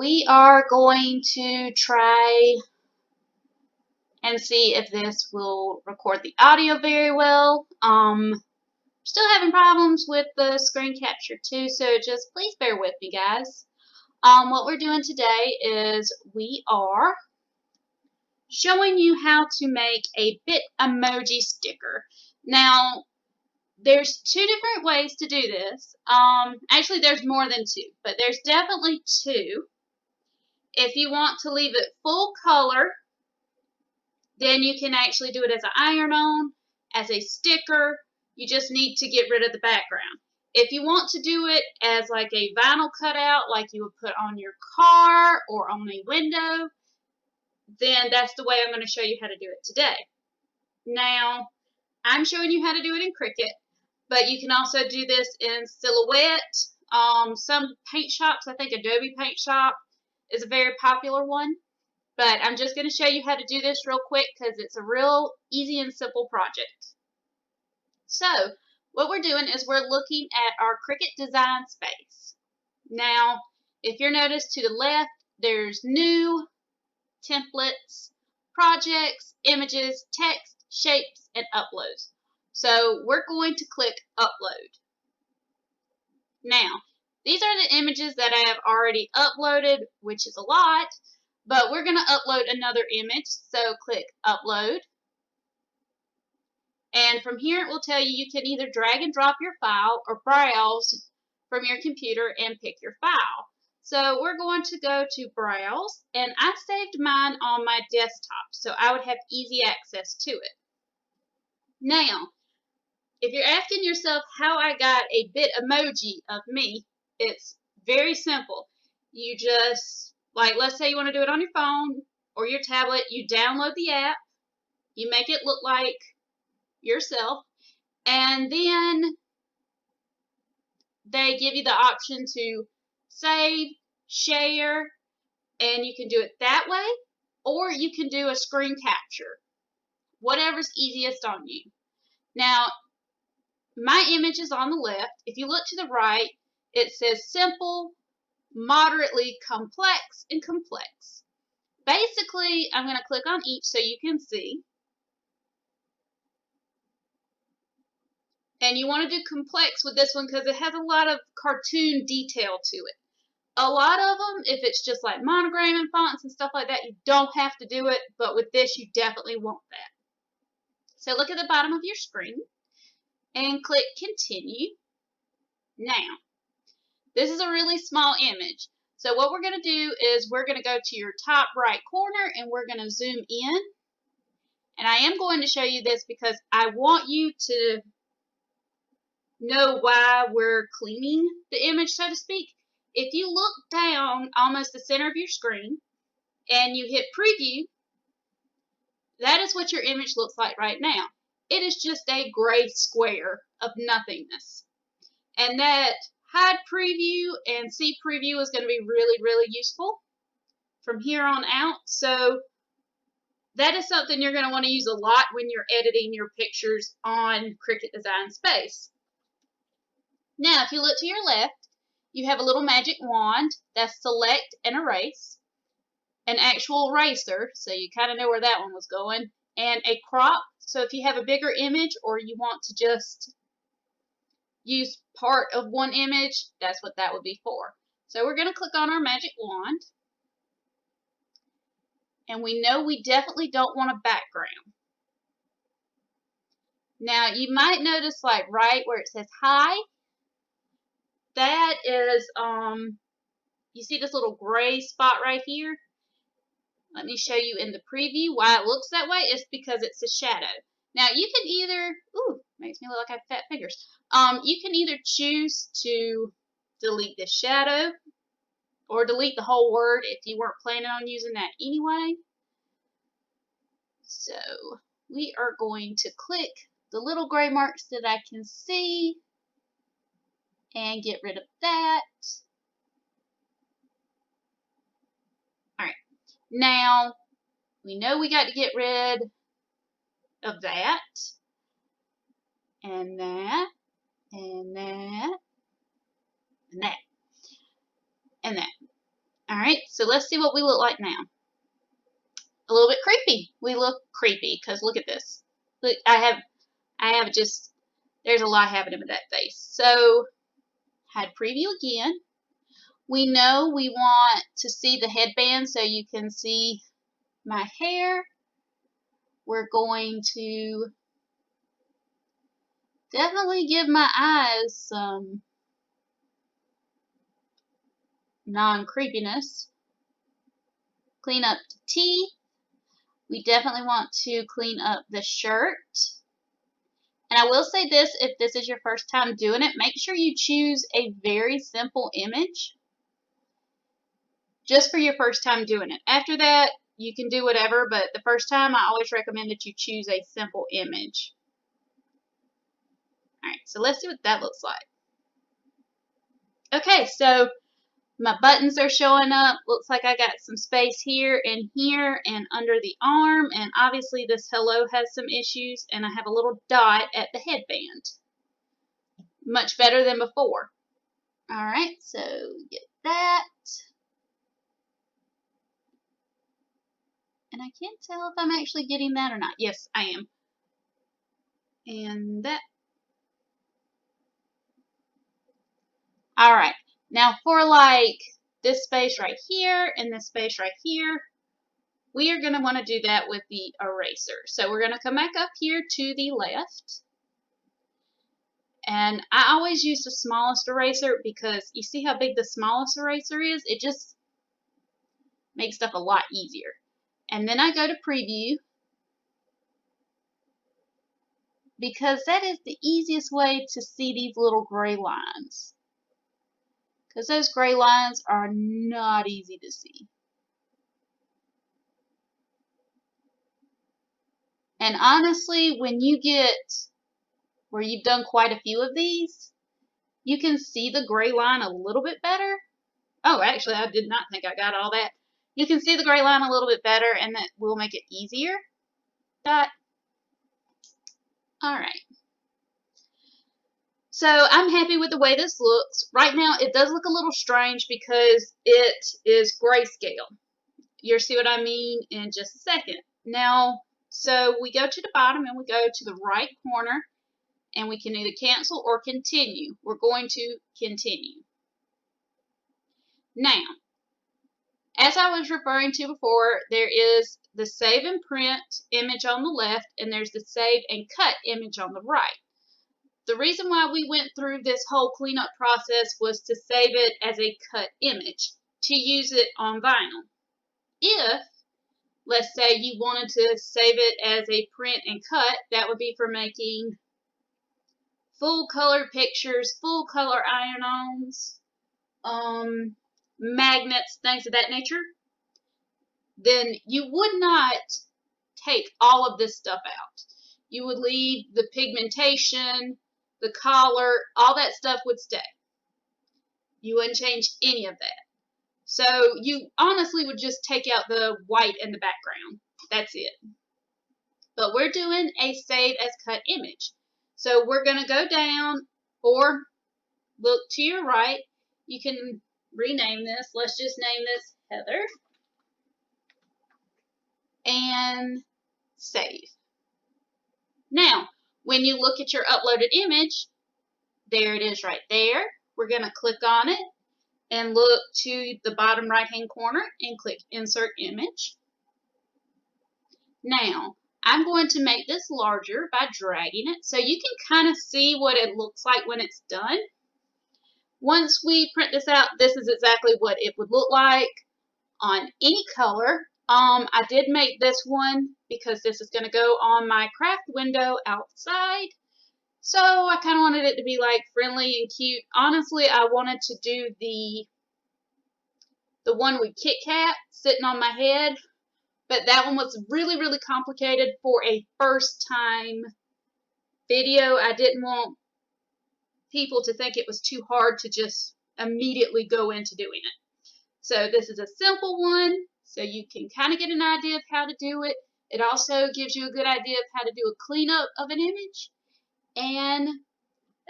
we are going to try and see if this will record the audio very well. Still having problems with the screen capture too, so just please bear with me, guys. What we're doing today is we are showing you how to make a bitmoji sticker. Now, there's two different ways to do this. Actually, there's more than two, but there's definitely two. If you want to leave it full color, then you can actually do it as an iron-on, as a sticker. You just need to get rid of the background. If you want to do it as like a vinyl cutout, like you would put on your car or on a window, then that's the way I'm going to show you how to do it today. Now, I'm showing you how to do it in Cricut, but you can also do this in Silhouette. Some paint shops, I think Adobe Paint Shop is a very popular one, but I'm just going to show you how to do this real quick because it's a real easy and simple project. So, what we're doing is we're looking at our Cricut design space. Now, if you're noticed to the left, there's New, Templates, Projects, Images, Text, Shapes, and Uploads. So, we're going to click Upload. Now, these are the images that I have already uploaded, which is a lot, but we're going to upload another image, so click Upload. And from here it will tell you can either drag and drop your file or browse from your computer and pick your file. So we're going to go to Browse, and I saved mine on my desktop so I would have easy access to it. Now, if you're asking yourself how I got a bitmoji of me, it's very simple. You just, like, let's say you want to do it on your phone or your tablet, you download the app, you make it look like yourself, and then they give you the option to save, share, and you can do it that way, or you can do a screen capture, whatever's easiest on you. Now, my image is on the left. If you look to the right, it says simple, moderately complex, and complex. Basically, I'm going to click on each so you can see. And you want to do complex with this one because it has a lot of cartoon detail to it. A lot of them, if it's just like monogram and fonts and stuff like that, you don't have to do it, but with this, you definitely want that. So look at the bottom of your screen and click Continue. Now, this is a really small image. So what we're going to do is we're going to go to your top right corner and we're going to zoom in. And I am going to show you this because I want you to know why we're cleaning the image, so to speak. If you look down almost the center of your screen and you hit preview, that is what your image looks like right now. It is just a gray square of nothingness. And that hide preview and see preview is going to be really, really useful from here on out. So that is something you're going to want to use a lot when you're editing your pictures on Cricut Design Space. Now, if you look to your left, you have a little magic wand that's select and erase, an actual eraser, so you kind of know where that one was going, and a crop. So if you have a bigger image or you want to just use part of one image, that's what that would be for. So we're going to click on our magic wand, and we know we definitely don't want a background. Now you might notice like right where it says hi, that is, you see this little gray spot right here? Let me show you in the preview why it looks that way. It's because it's a shadow. Now you can either, ooh, makes me look like I have fat fingers. You can either choose to delete the shadow or delete the whole word if you weren't planning on using that anyway. So we are going to click the little gray marks that I can see and get rid of that. Alright, now we know we got to get rid of that, and that, and that, and that, and that. Alright, so let's see what we look like now. A little bit creepy. We look creepy because look at this. Look, I have just, there's a lot happening with that face. So, hide preview again. We know we want to see the headband so you can see my hair. We're going to definitely give my eyes some non-creepiness. Clean up the teeth. We definitely want to clean up the shirt. And I will say this, if this is your first time doing it, make sure you choose a very simple image just for your first time doing it. After that, you can do whatever, but the first time I always recommend that you choose a simple image. Alright, so let's see what that looks like. Okay, so my buttons are showing up. Looks like I got some space here and under the arm, and obviously this hello has some issues, and I have a little dot at the headband. Much better than before. Alright, so get that. And I can't tell if I'm actually getting that or not. Yes, I am. And that. Alright, now for like this space right here and this space right here, we are going to want to do that with the eraser. So we're going to come back up here to the left. And I always use the smallest eraser because you see how big the smallest eraser is? It just makes stuff a lot easier. And then I go to preview because that is the easiest way to see these little gray lines. Because those gray lines are not easy to see. And honestly, when you get where you've done quite a few of these, you can see the gray line a little bit better. Oh, actually, I did not think I got all that. You can see the gray line a little bit better, and that will make it easier. Alright. So I'm happy with the way this looks. Right now, it does look a little strange because it is grayscale. You'll see what I mean in just a second. Now, so we go to the bottom and we go to the right corner, and we can either cancel or continue. We're going to continue. Now, as I was referring to before, there is the save and print image on the left, and there's the save and cut image on the right. The reason why we went through this whole cleanup process was to save it as a cut image, to use it on vinyl. If, let's say, you wanted to save it as a print and cut, that would be for making full color pictures, full color iron-ons, magnets, things of that nature, then you would not take all of this stuff out. You would leave the pigmentation, the collar, all that stuff would stay. You wouldn't change any of that. So you honestly would just take out the white in the background. That's it. But we're doing a save as cut image. So we're going to go down or look to your right. You can rename this. Let's just name this Heather. And save. Now, when you look at your uploaded image, there it is right there. We're going to click on it and look to the bottom right hand corner and click Insert Image. Now, I'm going to make this larger by dragging it so you can kind of see what it looks like when it's done. Once we print this out, this is exactly what it would look like on any color. I did make this one because this is going to go on my craft window outside. So I kind of wanted it to be like friendly and cute. Honestly, I wanted to do the one with Kit Kat sitting on my head, but that one was really, really complicated for a first time video. I didn't want people to think it was too hard to just immediately go into doing it. So this is a simple one, so you can kind of get an idea of how to do it. It also gives you a good idea of how to do a cleanup of an image. And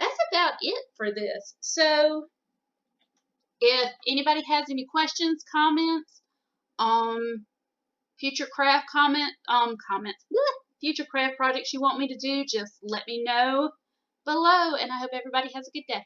that's about it for this. So If anybody has any questions, comments, future craft future craft projects you want me to do, just let me know below, and I hope everybody has a good day.